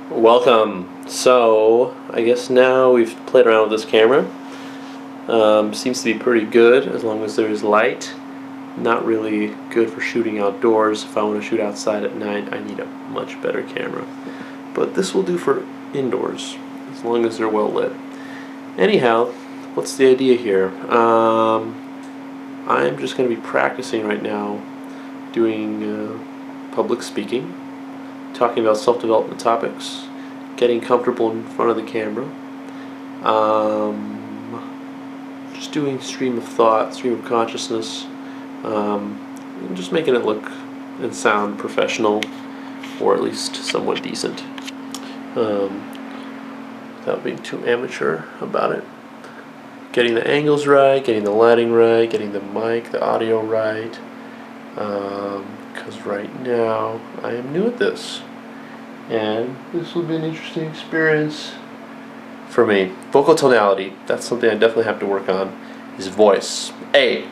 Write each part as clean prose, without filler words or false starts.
Welcome. So, I guess now we've played around with this camera. Seems to be pretty good as long as there's light. Not really good for shooting outdoors. If I want to shoot outside at night, I need a much better camera. But this will do for indoors, as long as they're well lit. Anyhow, what's the idea here? I'm just going to be practicing right now doing public speaking, talking about self-development topics, getting comfortable in front of the camera, just doing stream of thought, stream of consciousness, just making it look and sound professional, or at least somewhat decent, without being too amateur about it. Getting the angles right, getting the lighting right, getting the mic, the audio right, because right now I am new at this. And this will be an interesting experience for me. Vocal tonality, that's something I definitely have to work on. His voice. Hey,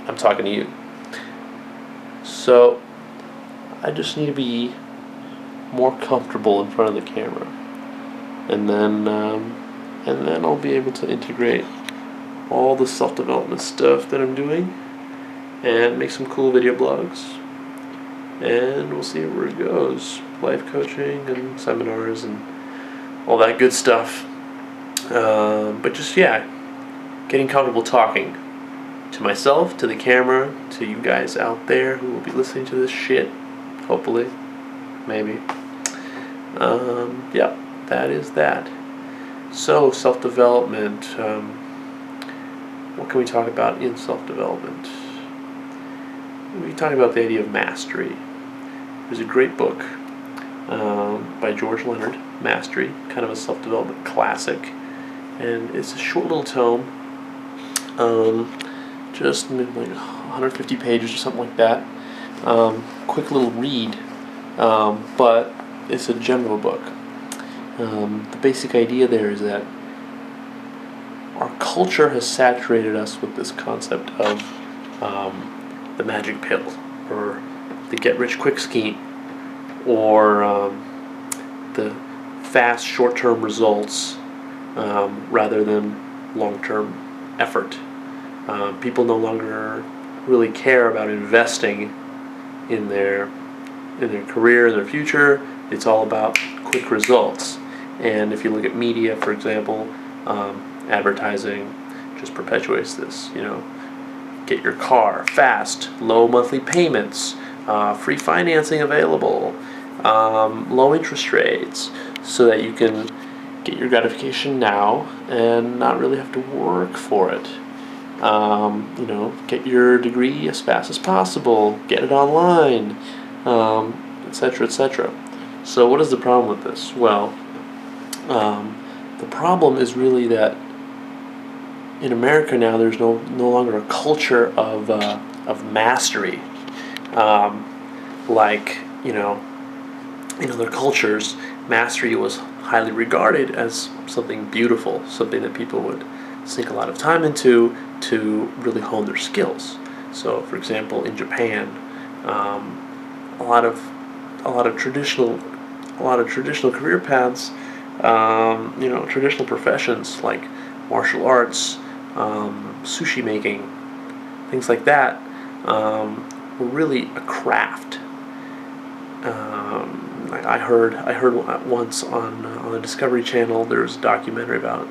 I'm talking to you. So, I just need to be more comfortable in front of the camera. And then I'll be able to integrate all the self-development stuff that I'm doing and make some cool video blogs. And we'll see where it goes. Life coaching and seminars and all that good stuff. But just, getting comfortable talking to myself, to the camera, to you guys out there who will be listening to this shit, hopefully, maybe. That is that. So, self-development. What can we talk about in self-development? We talk about the idea of mastery. There's a great book by George Leonard, Mastery, kind of a self-development classic, and it's a short little tome, just like 150 pages or something like that. Quick little read, but it's a gem of a book. The basic idea there is that our culture has saturated us with this concept of the magic pill, or the get-rich-quick scheme, or the fast short-term results rather than long-term effort. People no longer really care about investing in their career, in their future. It's all about quick results. And if you look at media, for example, advertising just perpetuates this. Get your car fast, low monthly payments, free financing available, low interest rates, so that you can get your gratification now and not really have to work for it. Get your degree as fast as possible, get it online, etc., etc. So what is the problem with this? Well, the problem is really that in America now there's no longer a culture of mastery. In other cultures, mastery was highly regarded as something beautiful, something that people would sink a lot of time into to really hone their skills. So, for example, in Japan, a lot of traditional career paths, traditional professions like martial arts, sushi making, things like that, were really a craft. I heard once on the Discovery Channel there was a documentary about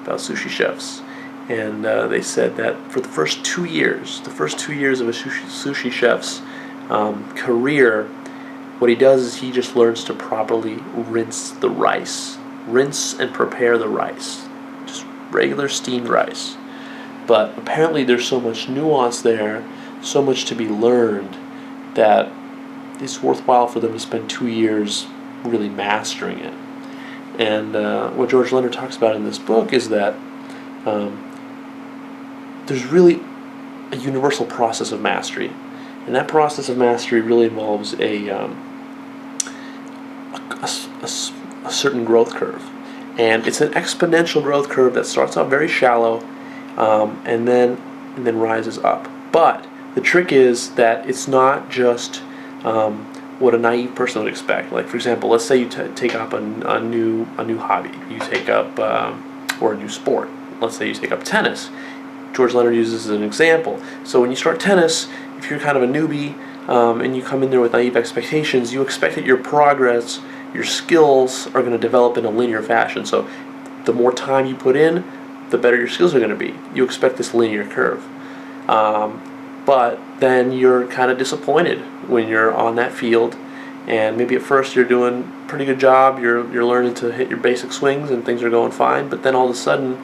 sushi chefs, and they said that for the first 2 years of a sushi chef's career, what he does is he just learns to properly rinse and prepare the rice, just regular steamed rice. But apparently there's so much nuance there, so much to be learned, that it's worthwhile for them to spend 2 years really mastering it. And what George Leonard talks about in this book is that there's really a universal process of mastery. And that process of mastery really involves a certain growth curve. And it's an exponential growth curve that starts out very shallow and then rises up. But the trick is that it's not just what a naive person would expect. Like, for example, let's say you take up a new hobby. You take up or a new sport. Let's say you take up tennis. George Leonard uses this as an example. So when you start tennis, if you're kind of a newbie and you come in there with naive expectations, you expect that your progress, your skills are going to develop in a linear fashion. So the more time you put in, the better your skills are going to be. You expect this linear curve. But then you're kind of disappointed when you're on that field, and maybe at first you're doing a pretty good job, you're learning to hit your basic swings and things are going fine, but then all of a sudden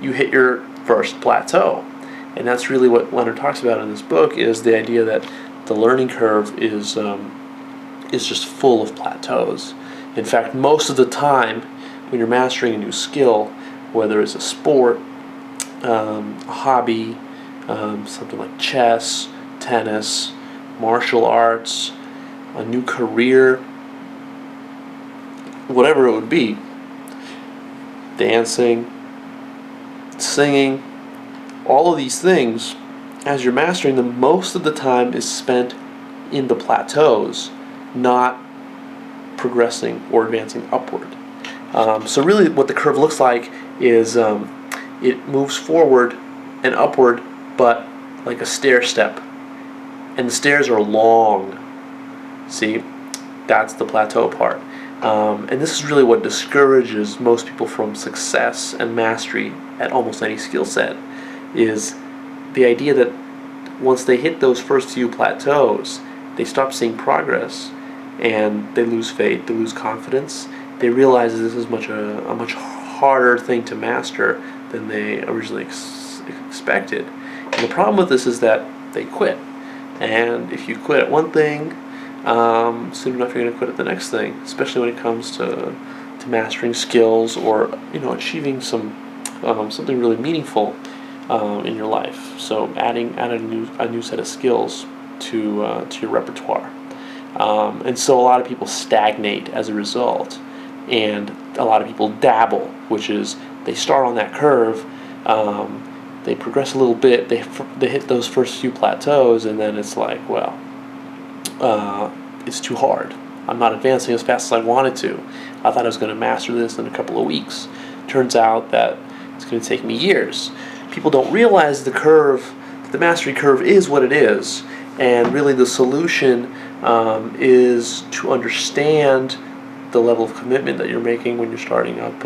you hit your first plateau. And that's really what Leonard talks about in this book, is the idea that the learning curve is just full of plateaus. In fact, most of the time when you're mastering a new skill, whether it's a sport, a hobby, something like chess, tennis, martial arts, a new career, whatever it would be, dancing, singing, all of these things, as you're mastering them, most of the time is spent in the plateaus, not progressing or advancing upward. So really what the curve looks like is it moves forward and upward, but like a stair step. And the stairs are long. See, that's the plateau part. And this is really what discourages most people from success and mastery at almost any skill set, is the idea that once they hit those first few plateaus, they stop seeing progress and they lose faith, they lose confidence. They realize this is a much harder thing to master than they originally expected. And the problem with this is that they quit. And if you quit at one thing, soon enough you're going to quit at the next thing, especially when it comes to mastering skills or achieving something really meaningful in your life. So adding a new set of skills to your repertoire. And so a lot of people stagnate as a result, and a lot of people dabble, which is they start on that curve, they progress a little bit, they hit those first few plateaus, and then it's like, well, it's too hard. I'm not advancing as fast as I wanted to. I thought I was going to master this in a couple of weeks. Turns out that it's going to take me years. People don't realize the mastery curve is what it is, and really the solution is to understand the level of commitment that you're making when you're starting up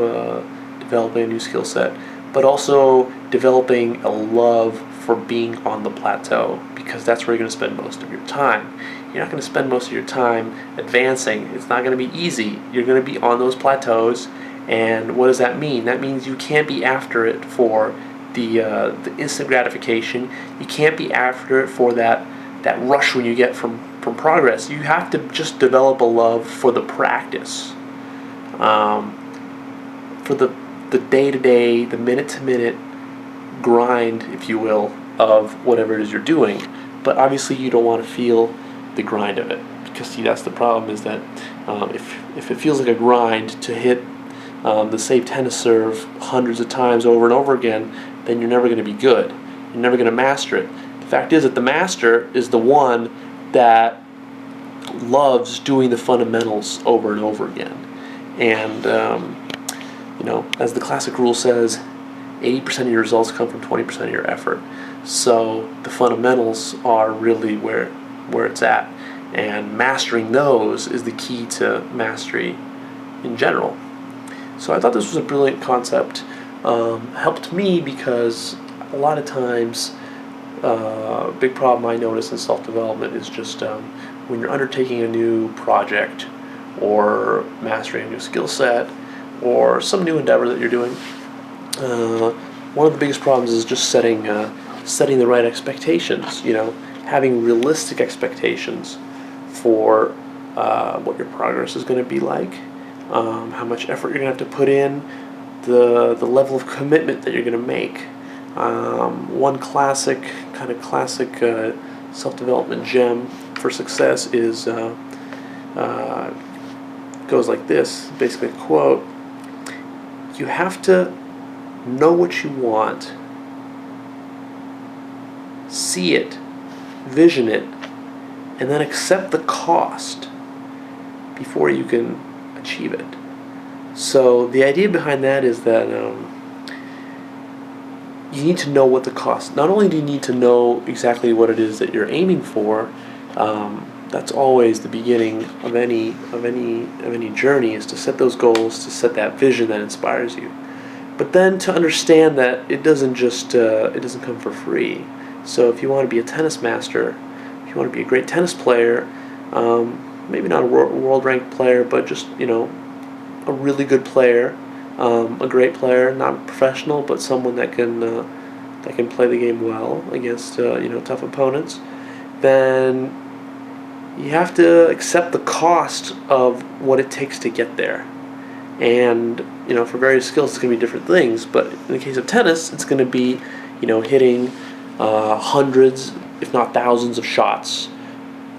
developing a new skill set, but also developing a love for being on the plateau, because that's where you're going to spend most of your time. You're not going to spend most of your time advancing. It's not going to be easy. You're going to be on those plateaus, and what does that mean? That means you can't be after it for the instant gratification. You can't be after it for that rush when you get from progress. You have to just develop a love for the practice, for the day-to-day, the minute-to-minute grind, if you will, of whatever it is you're doing. But obviously you don't want to feel the grind of it, because see, that's the problem, is that if it feels like a grind to hit the same tennis serve hundreds of times over and over again, then you're never going to be good. You're never going to master it. The fact is that the master is the one that loves doing the fundamentals over and over again. And as the classic rule says, 80% of your results come from 20% of your effort. So the fundamentals are really where it's at, and mastering those is the key to mastery in general. So I thought this was a brilliant concept. Helped me because a lot of times a big problem I notice in self-development is just when you're undertaking a new project or mastering a new skill set or some new endeavor that you're doing, one of the biggest problems is just setting the right expectations. Having realistic expectations for what your progress is going to be like, how much effort you're going to have to put in, the level of commitment that you're going to make. One classic self-development gem for success is goes like this, basically a quote: you have to know what you want, see it, vision it, and then accept the cost before you can achieve it. So the idea behind that is that you need to know what the cost. Not only do you need to know exactly what it is that you're aiming for, that's always the beginning of any journey, is to set those goals, to set that vision that inspires you. But then to understand that it doesn't come for free. So if you want to be a tennis master, if you want to be a great tennis player, maybe not a world ranked player, but just a really good player, a great player, not professional, but someone that can play the game well against tough opponents, then you have to accept the cost of what it takes to get there. And for various skills, it's going to be different things. But in the case of tennis, it's going to be hitting hundreds, if not thousands, of shots,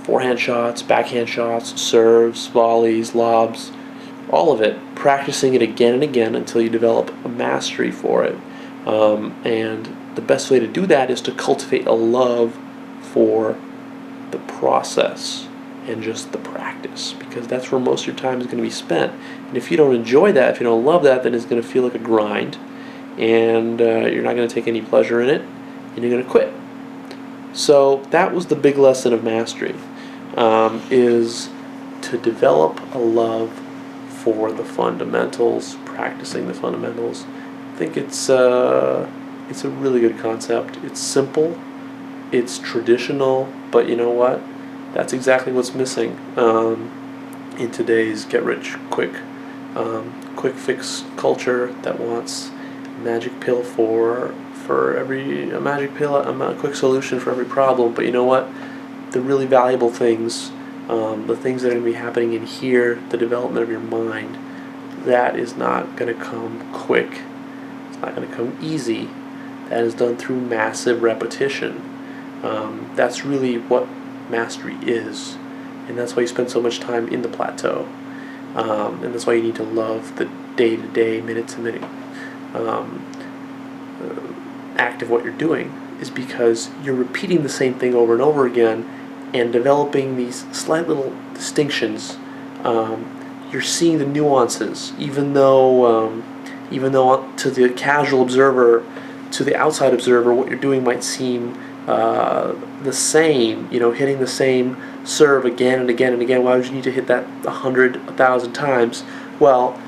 forehand shots, backhand shots, serves, volleys, lobs, all of it, practicing it again and again until you develop a mastery for it. And the best way to do that is to cultivate a love for the process and just the practice, because that's where most of your time is going to be spent. And if you don't enjoy that, if you don't love that, then it's going to feel like a grind, and you're not going to take any pleasure in it, and you're going to quit. So that was the big lesson of mastery, is to develop a love for the fundamentals, practicing the fundamentals. I think it's a really good concept. It's simple, it's traditional, but you know what? That's exactly what's missing in today's get-rich-quick fix culture that wants a magic pill for every a quick solution for every problem. But you know what? The really valuable things, the things that are going to be happening in here, the development of your mind, that is not going to come quick. It's not going to come easy. That is done through massive repetition. That's really what mastery is, and that's why you spend so much time in the plateau, and that's why you need to love the day-to-day, minute-to-minute act of what you're doing, is because you're repeating the same thing over and over again and developing these slight little distinctions. You're seeing the nuances, even though to the casual observer, to the outside observer, what you're doing might seem the same, hitting the same serve again and again and again. Why would you need to hit that 100, 1,000 times? Well,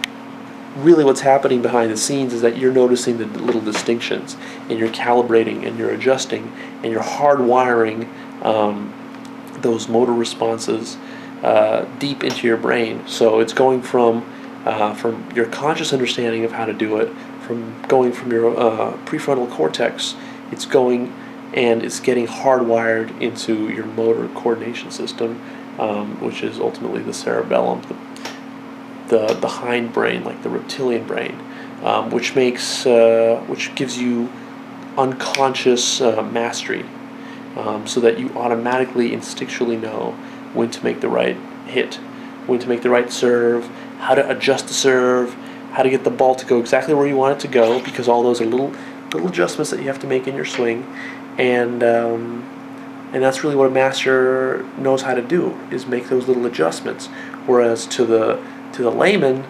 really what's happening behind the scenes is that you're noticing the little distinctions, and you're calibrating, and you're adjusting, and you're hardwiring those motor responses deep into your brain. So it's going from your conscious understanding of how to do it, going from your prefrontal cortex, it's going and it's getting hardwired into your motor coordination system, which is ultimately the cerebellum, the hindbrain, like the reptilian brain, which gives you unconscious mastery, so that you automatically, instinctually know when to make the right hit, when to make the right serve, how to adjust the serve, how to get the ball to go exactly where you want it to go, because all those are little adjustments that you have to make in your swing. And that's really what a master knows how to do, is make those little adjustments. Whereas to the layman,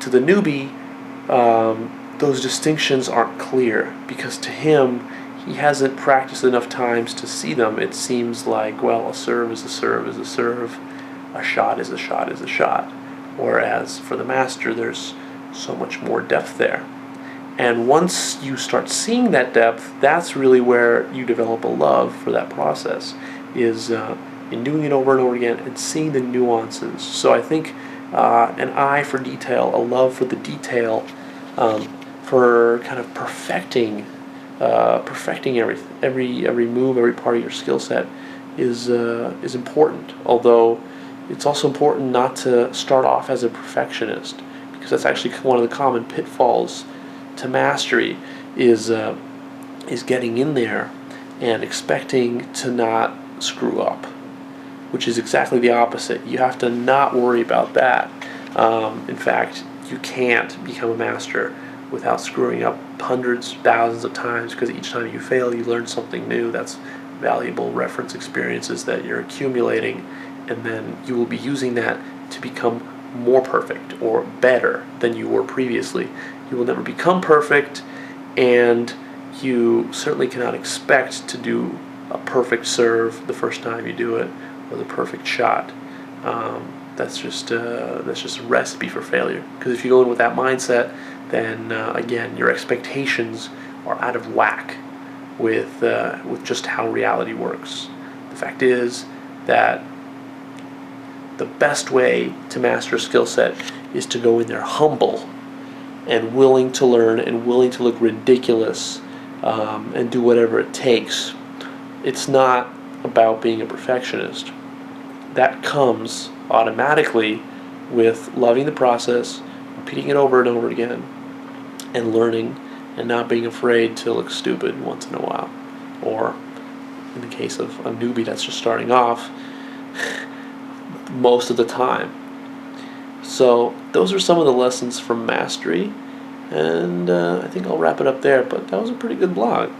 to the newbie, those distinctions aren't clear, because to him, he hasn't practiced enough times to see them. It seems like, well, a serve is a serve is a serve, a shot is a shot is a shot. Whereas for the master, there's so much more depth there. And once you start seeing that depth, that's really where you develop a love for that process, is in doing it over and over again and seeing the nuances. So I think an eye for detail, a love for the detail, for kind of perfecting every move, every part of your skill set is important. Although it's also important not to start off as a perfectionist, because that's actually one of the common pitfalls to mastery, is getting in there and expecting to not screw up, which is exactly the opposite. You have to not worry about that. In fact, you can't become a master without screwing up hundreds, thousands of times, because each time you fail, you learn something new. That's valuable reference experiences that you're accumulating, and then you will be using that to become more perfect or better than you were previously. You will never become perfect, and you certainly cannot expect to do a perfect serve the first time you do it, or the perfect shot. That's just a recipe for failure. Because if you go in with that mindset, then again, your expectations are out of whack with just how reality works. The fact is that the best way to master a skill set is to go in there humble and willing to learn and willing to look ridiculous and do whatever it takes. It's not about being a perfectionist. That comes automatically with loving the process, repeating it over and over again, and learning and not being afraid to look stupid once in a while. Or, in the case of a newbie that's just starting off, most of the time. So those are some of the lessons from mastery, and I think I'll wrap it up there, but that was a pretty good blog.